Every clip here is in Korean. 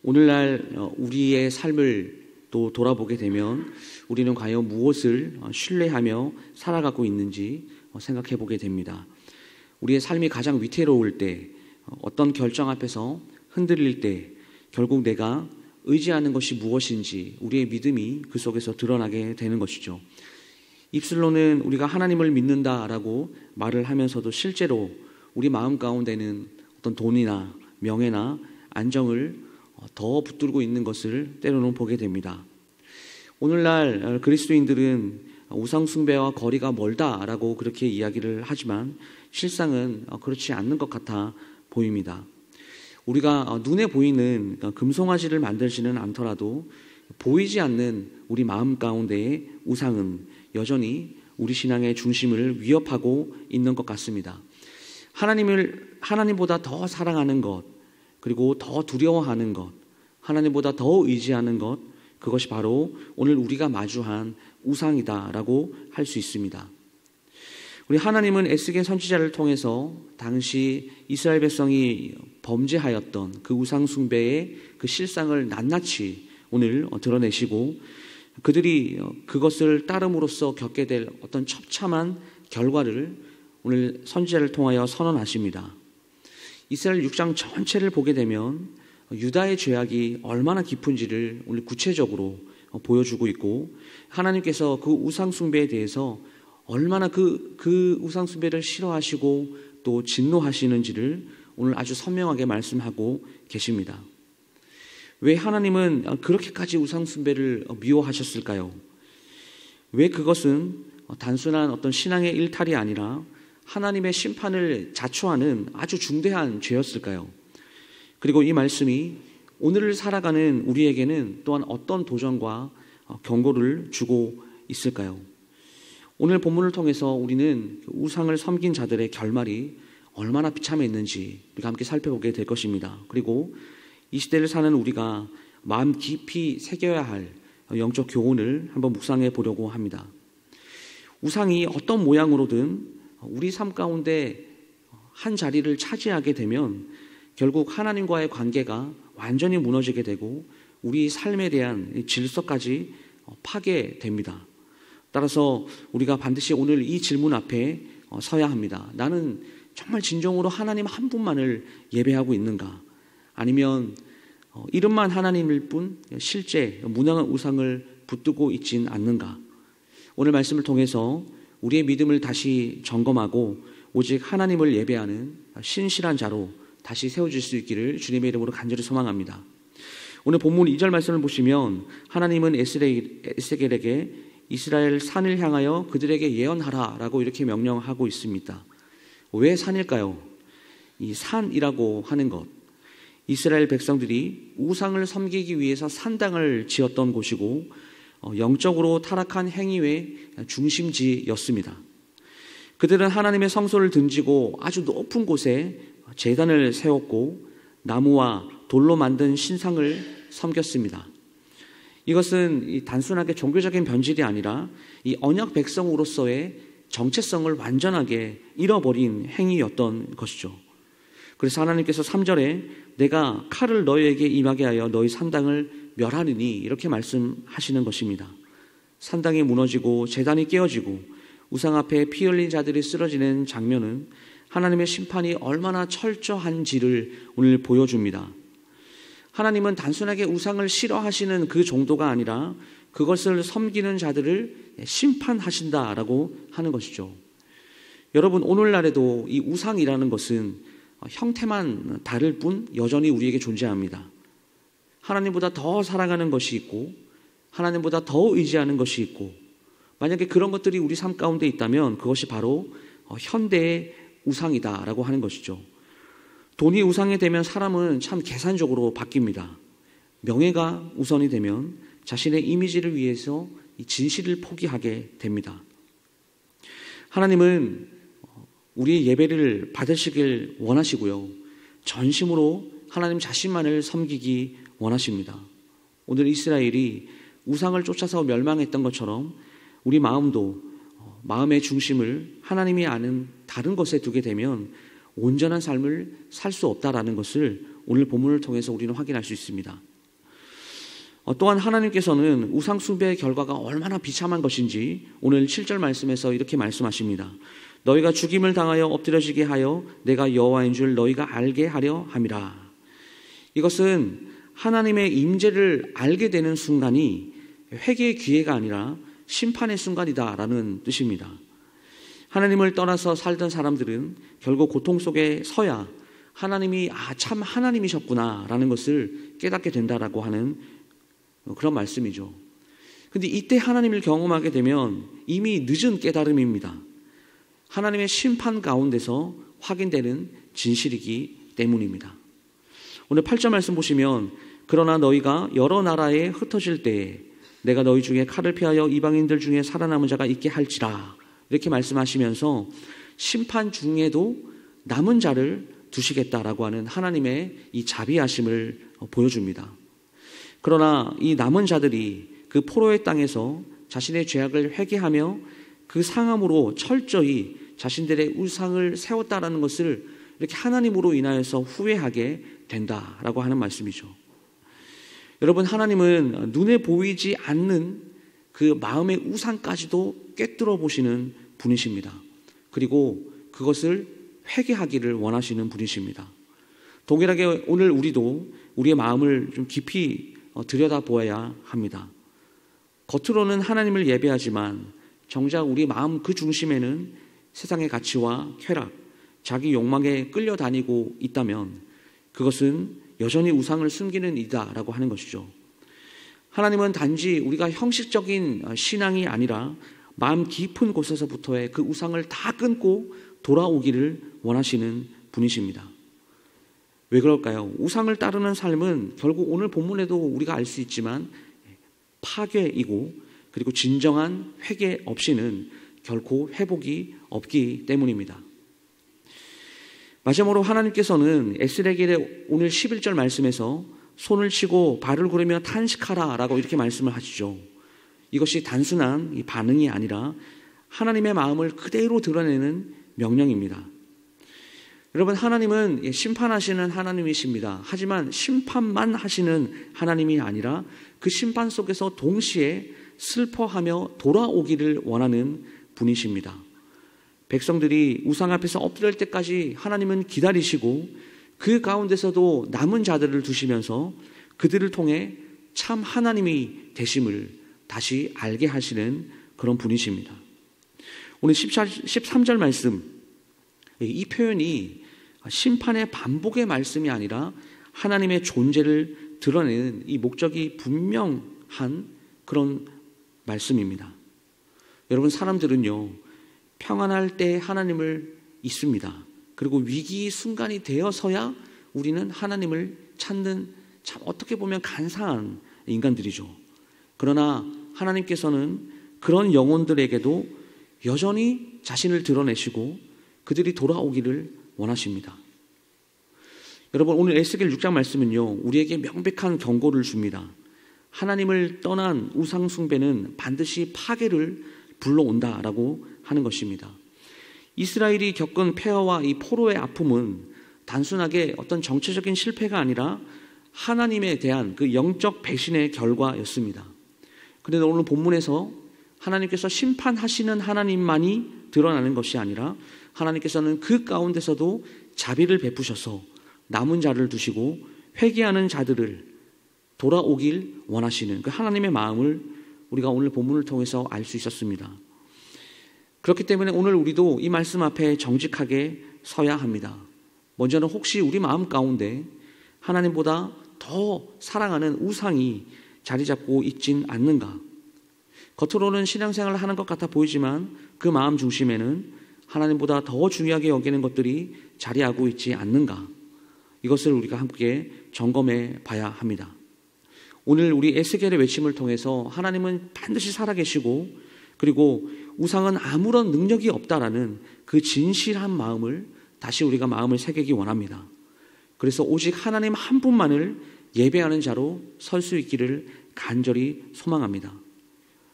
오늘날 우리의 삶을 또 돌아보게 되면 우리는 과연 무엇을 신뢰하며 살아가고 있는지 생각해 보게 됩니다. 우리의 삶이 가장 위태로울 때, 어떤 결정 앞에서 흔들릴 때 결국 내가 의지하는 것이 무엇인지 우리의 믿음이 그 속에서 드러나게 되는 것이죠. 입술로는 우리가 하나님을 믿는다라고 말을 하면서도 실제로 우리 마음 가운데는 어떤 돈이나 명예나 안정을 더 붙들고 있는 것을 때로는 보게 됩니다. 오늘날 그리스도인들은 우상 숭배와 거리가 멀다라고 그렇게 이야기를 하지만 실상은 그렇지 않는 것 같아 보입니다. 우리가 눈에 보이는 금송아지를 만들지는 않더라도 보이지 않는 우리 마음 가운데의 우상은 여전히 우리 신앙의 중심을 위협하고 있는 것 같습니다. 하나님보다 더 사랑하는 것, 그리고 더 두려워하는 것, 하나님보다 더 의지하는 것, 그것이 바로 오늘 우리가 마주한 우상이다라고 할 수 있습니다. 우리 하나님은 에스겔 선지자를 통해서 당시 이스라엘 백성이 범죄하였던 그 우상 숭배의 그 실상을 낱낱이 오늘 드러내시고 그들이 그것을 따름으로써 겪게 될 어떤 처참한 결과를 오늘 선지자를 통하여 선언하십니다. 이스라엘 6장 전체를 보게 되면 유다의 죄악이 얼마나 깊은지를 오늘 구체적으로 보여주고 있고 하나님께서 그 우상 숭배에 대해서 얼마나 그 우상 숭배를 싫어하시고 또 진노하시는지를 오늘 아주 선명하게 말씀하고 계십니다. 왜 하나님은 그렇게까지 우상 숭배를 미워하셨을까요? 왜 그것은 단순한 어떤 신앙의 일탈이 아니라 하나님의 심판을 자초하는 아주 중대한 죄였을까요? 그리고 이 말씀이 오늘을 살아가는 우리에게는 또한 어떤 도전과 경고를 주고 있을까요? 오늘 본문을 통해서 우리는 우상을 섬긴 자들의 결말이 얼마나 비참했는지 우리가 함께 살펴보게 될 것입니다. 그리고 이 시대를 사는 우리가 마음 깊이 새겨야 할 영적 교훈을 한번 묵상해 보려고 합니다. 우상이 어떤 모양으로든 우리 삶 가운데 한 자리를 차지하게 되면 결국 하나님과의 관계가 완전히 무너지게 되고 우리 삶에 대한 질서까지 파괴됩니다. 따라서 우리가 반드시 오늘 이 질문 앞에 서야 합니다. 나는 정말 진정으로 하나님 한 분만을 예배하고 있는가? 아니면 이름만 하나님일 뿐 실제 무능한 우상을 붙들고 있진 않는가? 오늘 말씀을 통해서 우리의 믿음을 다시 점검하고 오직 하나님을 예배하는 신실한 자로 다시 세워질 수 있기를 주님의 이름으로 간절히 소망합니다. 오늘 본문 2절 말씀을 보시면 하나님은 에스겔에게 이스라엘 산을 향하여 그들에게 예언하라 라고 이렇게 명령하고 있습니다. 왜 산일까요? 이 산이라고 하는 것, 이스라엘 백성들이 우상을 섬기기 위해서 산당을 지었던 곳이고 영적으로 타락한 행위의 중심지였습니다. 그들은 하나님의 성소를 등지고 아주 높은 곳에 제단을 세웠고 나무와 돌로 만든 신상을 섬겼습니다. 이것은 단순하게 종교적인 변질이 아니라 이 언약 백성으로서의 정체성을 완전하게 잃어버린 행위였던 것이죠. 그래서 하나님께서 3절에 내가 칼을 너희에게 임하게 하여 너희 산당을 멸하느니 이렇게 말씀하시는 것입니다. 산당이 무너지고 제단이 깨어지고 우상 앞에 피 흘린 자들이 쓰러지는 장면은 하나님의 심판이 얼마나 철저한지를 오늘 보여줍니다. 하나님은 단순하게 우상을 싫어하시는 그 정도가 아니라 그것을 섬기는 자들을 심판하신다라고 하는 것이죠. 여러분, 오늘날에도 이 우상이라는 것은 형태만 다를 뿐 여전히 우리에게 존재합니다. 하나님보다 더 사랑하는 것이 있고 하나님보다 더 의지하는 것이 있고 만약에 그런 것들이 우리 삶 가운데 있다면 그것이 바로 현대의 우상이다라고 하는 것이죠. 돈이 우상이 되면 사람은 참 계산적으로 바뀝니다. 명예가 우선이 되면 자신의 이미지를 위해서 이 진실을 포기하게 됩니다. 하나님은 우리의 예배를 받으시길 원하시고요. 전심으로 하나님 자신만을 섬기기 원하십니다. 오늘 이스라엘이 우상을 쫓아서 멸망했던 것처럼 우리 마음도 마음의 중심을 하나님이 아는 다른 것에 두게 되면 온전한 삶을 살 수 없다라는 것을 오늘 본문을 통해서 우리는 확인할 수 있습니다. 또한 하나님께서는 우상 숭배의 결과가 얼마나 비참한 것인지 오늘 7절 말씀에서 이렇게 말씀하십니다. 너희가 죽임을 당하여 엎드려지게 하여 내가 여호와인 줄 너희가 알게 하려 함이라. 이것은 하나님의 임재를 알게 되는 순간이 회개의 기회가 아니라 심판의 순간이다라는 뜻입니다. 하나님을 떠나서 살던 사람들은 결국 고통 속에 서야 하나님이 참 하나님이셨구나라는 것을 깨닫게 된다라고 하는 그런 말씀이죠. 그런데 이때 하나님을 경험하게 되면 이미 늦은 깨달음입니다. 하나님의 심판 가운데서 확인되는 진실이기 때문입니다. 오늘 8절 말씀 보시면 그러나 너희가 여러 나라에 흩어질 때에 내가 너희 중에 칼을 피하여 이방인들 중에 살아남은 자가 있게 할지라 이렇게 말씀하시면서 심판 중에도 남은 자를 두시겠다라고 하는 하나님의 이 자비하심을 보여줍니다. 그러나 이 남은 자들이 그 포로의 땅에서 자신의 죄악을 회개하며 그 상함으로 철저히 자신들의 우상을 세웠다라는 것을 이렇게 하나님으로 인하여서 후회하게 된다라고 하는 말씀이죠. 여러분, 하나님은 눈에 보이지 않는 그 마음의 우상까지도 꿰뚫어 보시는 분이십니다. 그리고 그것을 회개하기를 원하시는 분이십니다. 동일하게 오늘 우리도 우리의 마음을 좀 깊이 들여다보아야 합니다. 겉으로는 하나님을 예배하지만 정작 우리 마음 그 중심에는 세상의 가치와 쾌락, 자기 욕망에 끌려다니고 있다면 그것은 여전히 우상을 숨기는 일이다라고 하는 것이죠. 하나님은 단지 우리가 형식적인 신앙이 아니라 마음 깊은 곳에서부터의 그 우상을 다 끊고 돌아오기를 원하시는 분이십니다. 왜 그럴까요? 우상을 따르는 삶은 결국 오늘 본문에도 우리가 알 수 있지만 파괴이고 그리고 진정한 회개 없이는 결코 회복이 없기 때문입니다. 마지막으로 하나님께서는 에스겔의 오늘 11절 말씀에서 손을 치고 발을 구르며 탄식하라 라고 이렇게 말씀을 하시죠. 이것이 단순한 이 반응이 아니라 하나님의 마음을 그대로 드러내는 명령입니다. 여러분, 하나님은 심판하시는 하나님이십니다. 하지만 심판만 하시는 하나님이 아니라 그 심판 속에서 동시에 슬퍼하며 돌아오기를 원하는 분이십니다. 백성들이 우상 앞에서 엎드릴 때까지 하나님은 기다리시고 그 가운데서도 남은 자들을 두시면서 그들을 통해 참 하나님이 되심을 다시 알게 하시는 그런 분이십니다. 오늘 13절 말씀, 이 표현이 심판의 반복의 말씀이 아니라 하나님의 존재를 드러내는 이 목적이 분명한 그런 말씀입니다. 여러분, 사람들은요, 평안할 때 하나님을 잊습니다. 그리고 위기 순간이 되어서야 우리는 하나님을 찾는 참 어떻게 보면 간사한 인간들이죠. 그러나 하나님께서는 그런 영혼들에게도 여전히 자신을 드러내시고 그들이 돌아오기를 원하십니다. 여러분, 오늘 에스겔 6장 말씀은요, 우리에게 명백한 경고를 줍니다. 하나님을 떠난 우상 숭배는 반드시 파괴를 불러온다라고 하는 것입니다. 이스라엘이 겪은 폐허와 이 포로의 아픔은 단순하게 어떤 정치적인 실패가 아니라 하나님에 대한 그 영적 배신의 결과였습니다. 그런데 오늘 본문에서 하나님께서 심판하시는 하나님만이 드러나는 것이 아니라 하나님께서는 그 가운데서도 자비를 베푸셔서 남은 자를 두시고 회개하는 자들을 돌아오길 원하시는 그 하나님의 마음을 우리가 오늘 본문을 통해서 알 수 있었습니다. 그렇기 때문에 오늘 우리도 이 말씀 앞에 정직하게 서야 합니다. 먼저는 혹시 우리 마음 가운데 하나님보다 더 사랑하는 우상이 자리 잡고 있진 않는가? 겉으로는 신앙생활을 하는 것 같아 보이지만 그 마음 중심에는 하나님보다 더 중요하게 여기는 것들이 자리하고 있지 않는가? 이것을 우리가 함께 점검해 봐야 합니다. 오늘 우리 에스겔의 외침을 통해서 하나님은 반드시 살아계시고 그리고 우상은 아무런 능력이 없다라는 그 진실한 마음을 다시 우리가 마음을 새기기 원합니다. 그래서 오직 하나님 한 분만을 예배하는 자로 설 수 있기를 간절히 소망합니다.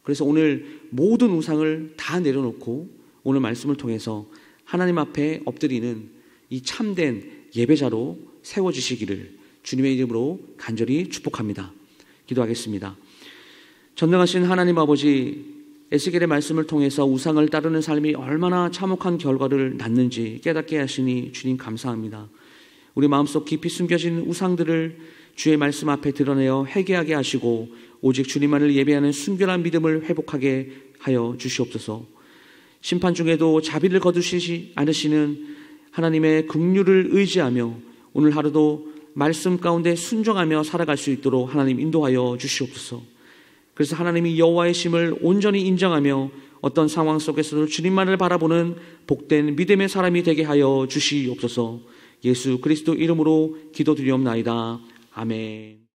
그래서 오늘 모든 우상을 다 내려놓고 오늘 말씀을 통해서 하나님 앞에 엎드리는 이 참된 예배자로 세워지시기를 주님의 이름으로 간절히 축복합니다. 기도하겠습니다. 전능하신 하나님 아버지, 에스겔의 말씀을 통해서 우상을 따르는 삶이 얼마나 참혹한 결과를 낳는지 깨닫게 하시니 주님 감사합니다. 우리 마음속 깊이 숨겨진 우상들을 주의 말씀 앞에 드러내어 회개하게 하시고 오직 주님만을 예배하는 순결한 믿음을 회복하게 하여 주시옵소서. 심판 중에도 자비를 거두시지 않으시는 하나님의 긍휼을 의지하며 오늘 하루도 말씀 가운데 순종하며 살아갈 수 있도록 하나님 인도하여 주시옵소서. 그래서 하나님이 여호와의 심을 온전히 인정하며 어떤 상황 속에서도 주님만을 바라보는 복된 믿음의 사람이 되게 하여 주시옵소서. 예수 그리스도 이름으로 기도드리옵나이다. 아멘.